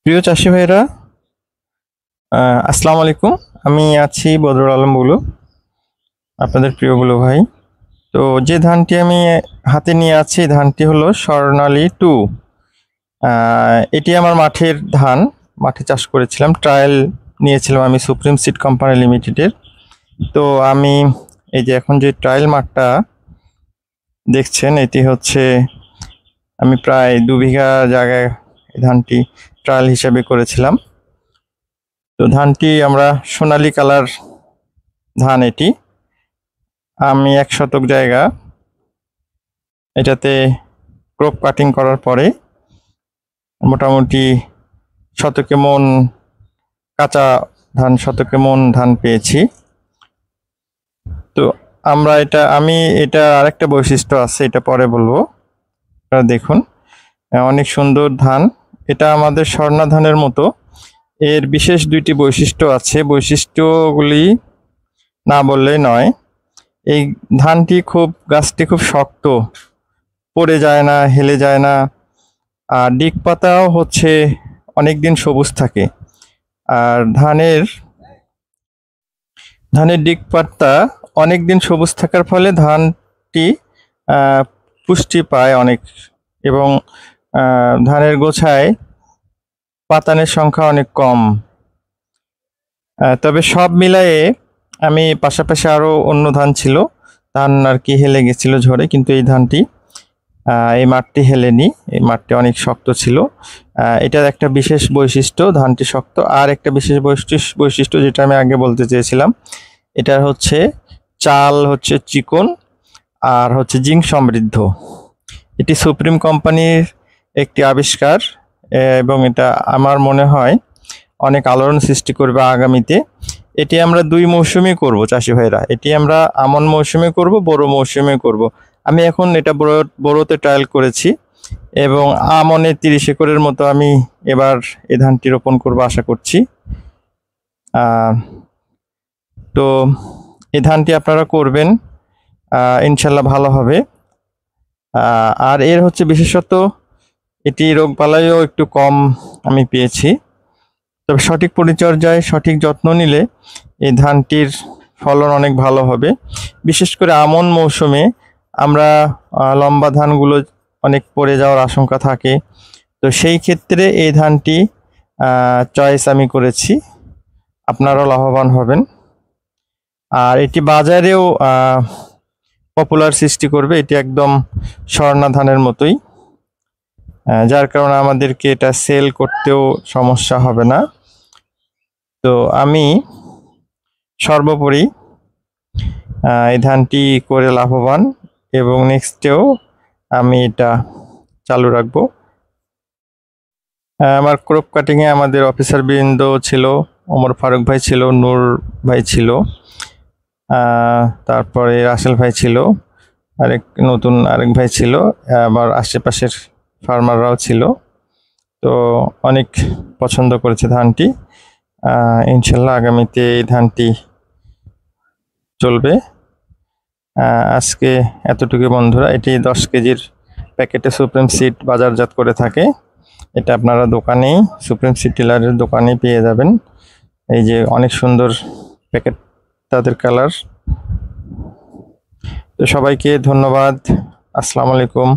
প্রিয় চাষি ভাইরা, আসসালামু আলাইকুম। আমি আছি বদরুল আলম বুলু, আপনাদের প্রিয় বুলু ভাই। তো যে ধানটি আমি হাতে নিয়ে আছি, ধানটি হলো স্বর্ণালী 2। এটি আমার মাঠের ধান, মাঠে চাষ করেছিলাম, ট্রায়াল নিয়েছিলাম আমি সুপ্রিম সিড কোম্পানি লিমিটেডের। তো আমি এই যে এখন যে ট্রায়াল মাঠটা দেখছেন, এটি হচ্ছে আমি প্রায় 2 বিঘা জায়গায় এই ধানটি ট্রায়াল হিসেবে করেছিলাম। তো ধানটি আমরা সোনালী কালার ধান। এটি আমি 1 শতক জায়গা এটাতে ক্রপ কাটিং করার পরে মোটামুটি শতকে মন কাঁচা ধান, শতকে মন ধান পেয়েছি। তো আমি এটা আরেকটা বৈশিষ্ট্য আছে, এটা পরে বলবো। আপনারা দেখুন, অনেক সুন্দর ধান। এটা আমাদের স্বর্ণা ধানের মতো। এর বিশেষ 2টি বৈশিষ্ট্য আছে, বৈশিষ্ট্যগুলি না বললেই নয়। এই গাছটি খুব শক্ত, পড়ে যায় না, হেলে যায় না। আর ডিগ পাতাও হচ্ছে অনেকদিন সবুজ থাকে। আর ধানের ডিগ পাতা অনেকদিন সবুজ থাকার ফলে ধানটি পুষ্টি পায় অনেক, এবং ধানের গোছায় পাতানের সংখ্যা অনেক কম। তবে সব মিলায়ে আমি পাশাপাশি আরও অন্য ধান ছিল, ধান আর কি হেলে গেছিল ঝড়ে, কিন্তু এই মাঠটি হেলেনি। এই মাঠটি অনেক শক্ত ছিল। এটার একটা বিশেষ বৈশিষ্ট্য, ধানটি শক্ত। আর একটা বিশেষ বৈশিষ্ট্য যেটা আমি আগে বলতে চেয়েছিলাম, এটার হচ্ছে চাল হচ্ছে চিকন আর হচ্ছে জিঙ্ক সমৃদ্ধ। এটি সুপ্রিম কোম্পানির একটি আবিষ্কার, এবং এটা আমার মনে হয় অনেক আলোড়ন সৃষ্টি করবে আগামীতে। এটি আমরা 2 মৌসুমে করব চাষি ভাইরা। এটি আমরা আমন মৌসুমে করব, বোরো মৌসুমে করব। আমি এখন এটা বোরোতে ট্রায়াল করেছি, এবং আমনে 30 একরের মতো আমি এবার এই ধানটি রোপণ করব আশা করছি। তো এই ধানটি আপনারা করবেন, ইনশাল্লাহ ভালো হবে। আর এর হচ্ছে বিশেষত এটি রোগবালাইও একটু কম আমি পেয়েছি। তবে সঠিক পরিচর্যায় সঠিক যত্ন নিলে এই ধানটির ফলন অনেক ভালো হবে। বিশেষ করে আমন মৌসুমে আমরা লম্বা ধানগুলো অনেক পড়ে যাওয়ার আশঙ্কা থাকে। তো সেই ক্ষেত্রে এই ধানটি চয়েস আমি করেছি, আপনারাও লাভবান হবেন। আর এটি বাজারেও পপুলার সৃষ্টি করবে। এটি একদম স্বর্ণা ধানের মতোই, যার কারণে আমাদেরকে এটা সেল করতেও সমস্যা হবে না। তো আমি সর্বোপরি এই ধানটি করে লাভবান, এবং নেক্সটেও আমি এটা চালু রাখবো। আমার ক্রপ কাটিংয়ে আমাদের অফিসার বৃন্দ ছিল, ওমর ফারুক ভাই ছিল, নূর ভাই ছিল, তারপরে রাসেল ভাই ছিল, নতুন আরেক ভাই ছিল, আবার আশেপাশের ফার্মাররাও ছিল। তো অনেক পছন্দ করেছে ধানটি। ইনশাল্লাহ আগামীতে এই ধানটি চলবে। আজকে এতটুকু বন্ধুরা। এটি 10 কেজির প্যাকেটে সুপ্রিম সিড বাজারজাত করে থাকে। এটা আপনারা দোকানেই, সুপ্রিম সিড ডিলারের দোকানেই পেয়ে যাবেন। এই যে অনেক সুন্দর প্যাকেট, তাদের কালার। তো সবাইকে ধন্যবাদ। আসসালামু আলাইকুম।